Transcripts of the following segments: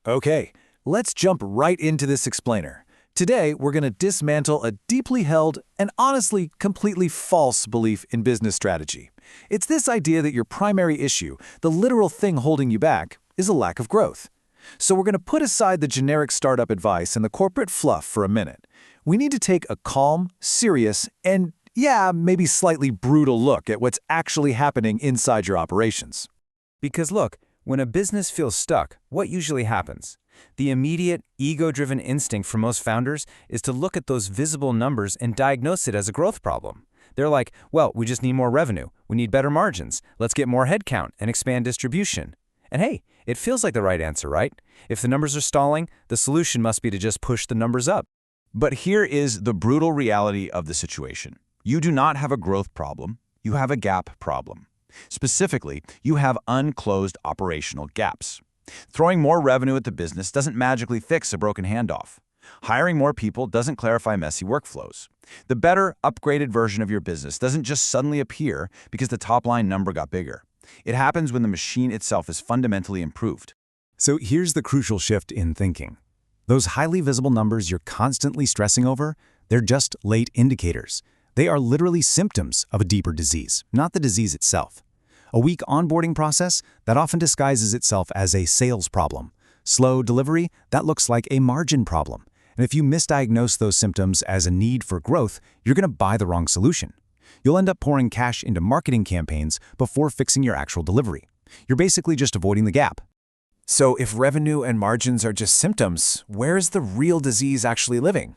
Okay, let's jump right into this explainer. Today, we're going to dismantle a deeply held and honestly completely false belief in business strategy. It's this idea that your primary issue, the literal thing holding you back, is a lack of growth. So we're going to put aside the generic startup advice and the corporate fluff for a minute. We need to take a calm, serious, and maybe slightly brutal look at what's actually happening inside your operations. Because look, when a business feels stuck, what usually happens? The immediate, ego-driven instinct for most founders is to look at those visible numbers and diagnose it as a growth problem. They're like, well, we just need more revenue, we need better margins, let's get more headcount and expand distribution. And hey, it feels like the right answer, right? If the numbers are stalling, the solution must be to just push the numbers up. But here is the brutal reality of the situation. You do not have a growth problem, you have a gap problem. Specifically, you have unclosed operational gaps. Throwing more revenue at the business doesn't magically fix a broken handoff. Hiring more people doesn't clarify messy workflows. The better, upgraded version of your business doesn't just suddenly appear because the top-line number got bigger. It happens when the machine itself is fundamentally improved. So here's the crucial shift in thinking. Those highly visible numbers you're constantly stressing over, they're just late indicators. They are literally symptoms of a deeper disease, not the disease itself. A weak onboarding process that often disguises itself as a sales problem. Slow delivery, that looks like a margin problem. And if you misdiagnose those symptoms as a need for growth, you're going to buy the wrong solution. You'll end up pouring cash into marketing campaigns before fixing your actual delivery. You're basically just avoiding the gap. So if revenue and margins are just symptoms, where is the real disease actually living?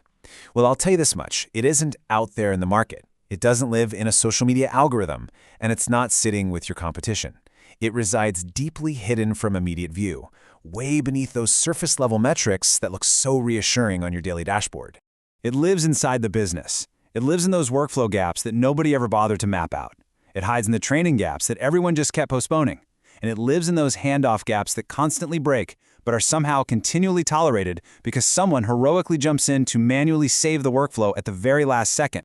Well, I'll tell you this much, it isn't out there in the market. It doesn't live in a social media algorithm, and it's not sitting with your competition. It resides deeply hidden from immediate view, way beneath those surface-level metrics that look so reassuring on your daily dashboard. It lives inside the business. It lives in those workflow gaps that nobody ever bothered to map out. It hides in the training gaps that everyone just kept postponing. And it lives in those handoff gaps that constantly break, but are somehow continually tolerated because someone heroically jumps in to manually save the workflow at the very last second.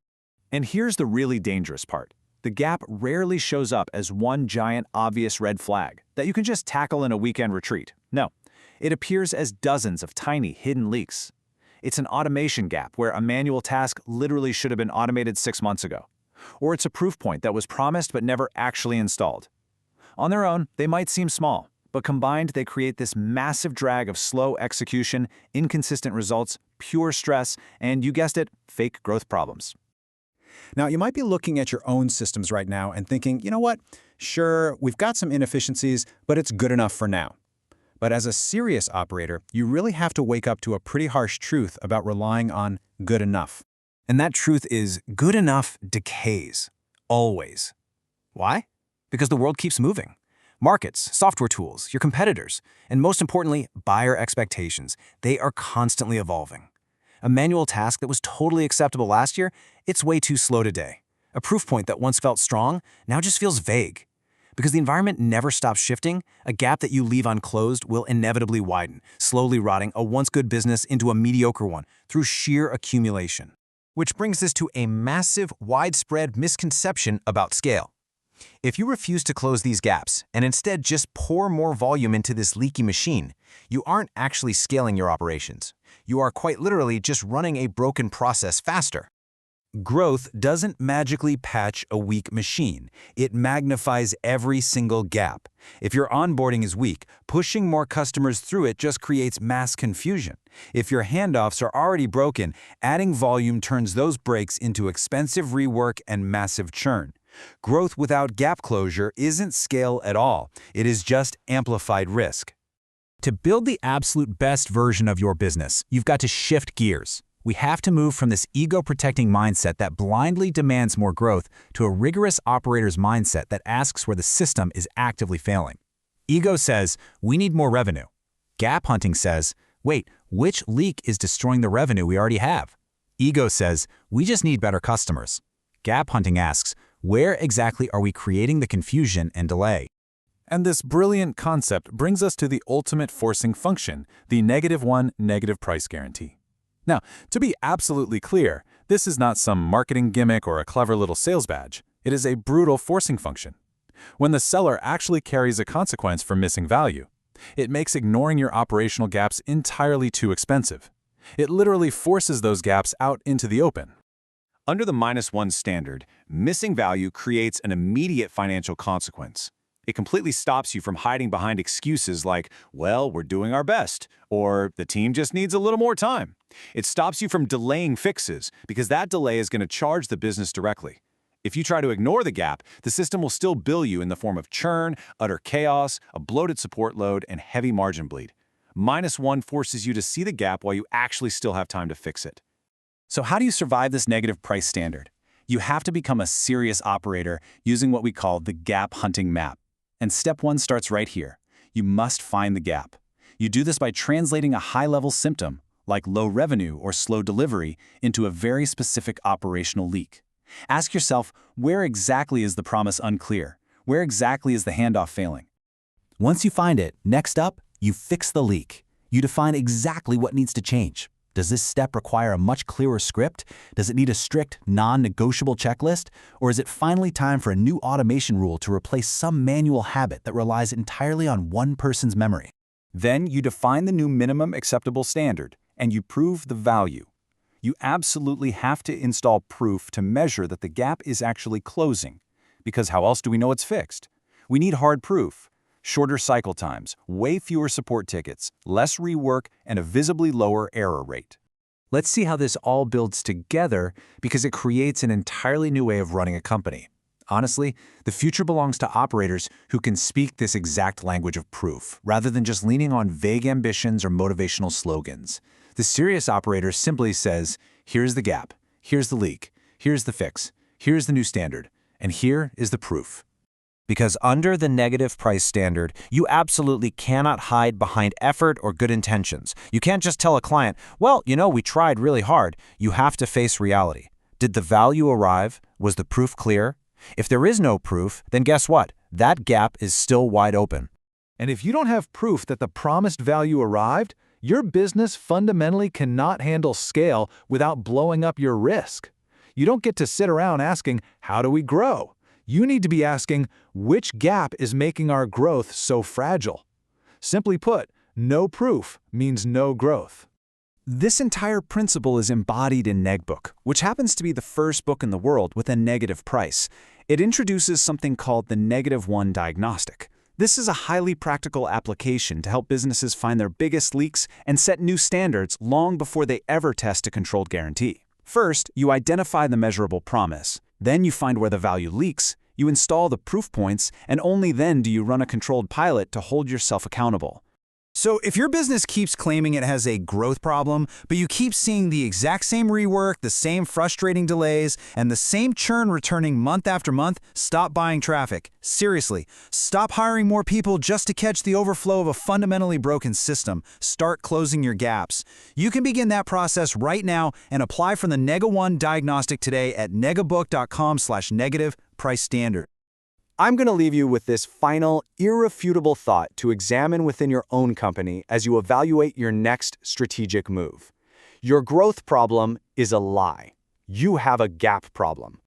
And here's the really dangerous part. The gap rarely shows up as one giant, obvious red flag that you can just tackle in a weekend retreat. No, it appears as dozens of tiny, hidden leaks. It's an automation gap where a manual task literally should have been automated 6 months ago. Or it's a proof point that was promised but never actually installed. On their own, they might seem small, but combined they create this massive drag of slow execution, inconsistent results, pure stress, and you guessed it, fake growth problems. Now, you might be looking at your own systems right now and thinking, you know what? Sure, we've got some inefficiencies, but it's good enough for now. But as a serious operator, you really have to wake up to a pretty harsh truth about relying on good enough. And that truth is good enough decays. Always. Why? Because the world keeps moving. Markets, software tools, your competitors, and most importantly, buyer expectations, they are constantly evolving. A manual task that was totally acceptable last year, it's way too slow today. A proof point that once felt strong now just feels vague. Because the environment never stops shifting, a gap that you leave unclosed will inevitably widen, slowly rotting a once good business into a mediocre one through sheer accumulation. Which brings us to a massive, widespread misconception about scale. If you refuse to close these gaps and instead just pour more volume into this leaky machine, you aren't actually scaling your operations. You are quite literally just running a broken process faster. Growth doesn't magically patch a weak machine. It magnifies every single gap. If your onboarding is weak, pushing more customers through it just creates mass confusion. If your handoffs are already broken, adding volume turns those breaks into expensive rework and massive churn. Growth without gap closure isn't scale at all. It is just amplified risk. To build the absolute best version of your business, you've got to shift gears. We have to move from this ego-protecting mindset that blindly demands more growth to a rigorous operator's mindset that asks where the system is actively failing. Ego says, we need more revenue. Gap hunting says, wait, which leak is destroying the revenue we already have? Ego says, we just need better customers. Gap hunting asks, where exactly are we creating the confusion and delay? And this brilliant concept brings us to the ultimate forcing function, the -1 negative price guarantee. Now, to be absolutely clear, this is not some marketing gimmick or a clever little sales badge. It is a brutal forcing function. When the seller actually carries a consequence for missing value, It makes ignoring your operational gaps entirely too expensive. It literally forces those gaps out into the open. Under the -1 standard, missing value creates an immediate financial consequence. It completely stops you from hiding behind excuses like, well, we're doing our best, or the team just needs a little more time. It stops you from delaying fixes, because that delay is going to charge the business directly. If you try to ignore the gap, the system will still bill you in the form of churn, utter chaos, a bloated support load, and heavy margin bleed. -1 forces you to see the gap while you actually still have time to fix it. So how do you survive this negative price standard? You have to become a serious operator using what we call the gap hunting map. And step 1 starts right here. You must find the gap. You do this by translating a high-level symptom, like low revenue or slow delivery, into a very specific operational leak. Ask yourself, where exactly is the promise unclear? Where exactly is the handoff failing? Once you find it, next up, you fix the leak. You define exactly what needs to change. Does this step require a much clearer script? Does it need a strict, non-negotiable checklist? Or is it finally time for a new automation rule to replace some manual habit that relies entirely on one person's memory? Then you define the new minimum acceptable standard, and you prove the value. You absolutely have to install proof to measure that the gap is actually closing. Because how else do we know it's fixed? We need hard proof. Shorter cycle times, way fewer support tickets, less rework, and a visibly lower error rate. Let's see how this all builds together because it creates an entirely new way of running a company. Honestly, the future belongs to operators who can speak this exact language of proof, rather than just leaning on vague ambitions or motivational slogans. The serious operator simply says, here's the gap, here's the leak, here's the fix, here's the new standard, and here is the proof. Because under the negative price standard, you absolutely cannot hide behind effort or good intentions. You can't just tell a client, well, we tried really hard. You have to face reality. Did the value arrive? Was the proof clear? If there is no proof, then guess what? That gap is still wide open. And if you don't have proof that the promised value arrived, your business fundamentally cannot handle scale without blowing up your risk. You don't get to sit around asking, how do we grow? You need to be asking, which gap is making our growth so fragile? Simply put, no proof means no growth. This entire principle is embodied in Negbook, which happens to be the first book in the world with a negative price. It introduces something called the -1 diagnostic. This is a highly practical application to help businesses find their biggest leaks and set new standards long before they ever test a controlled guarantee. First, you identify the measurable promise. Then you find where the value leaks, you install the proof points, and only then do you run a controlled pilot to hold yourself accountable. So if your business keeps claiming it has a growth problem, but you keep seeing the exact same rework, the same frustrating delays, and the same churn returning month after month, stop buying traffic. Seriously, stop hiring more people just to catch the overflow of a fundamentally broken system. Start closing your gaps. You can begin that process right now and apply for the -1 diagnostic today at negabook.com/negative price standard. I'm going to leave you with this final, irrefutable thought to examine within your own company as you evaluate your next strategic move. Your growth problem is a lie. You have a gap problem.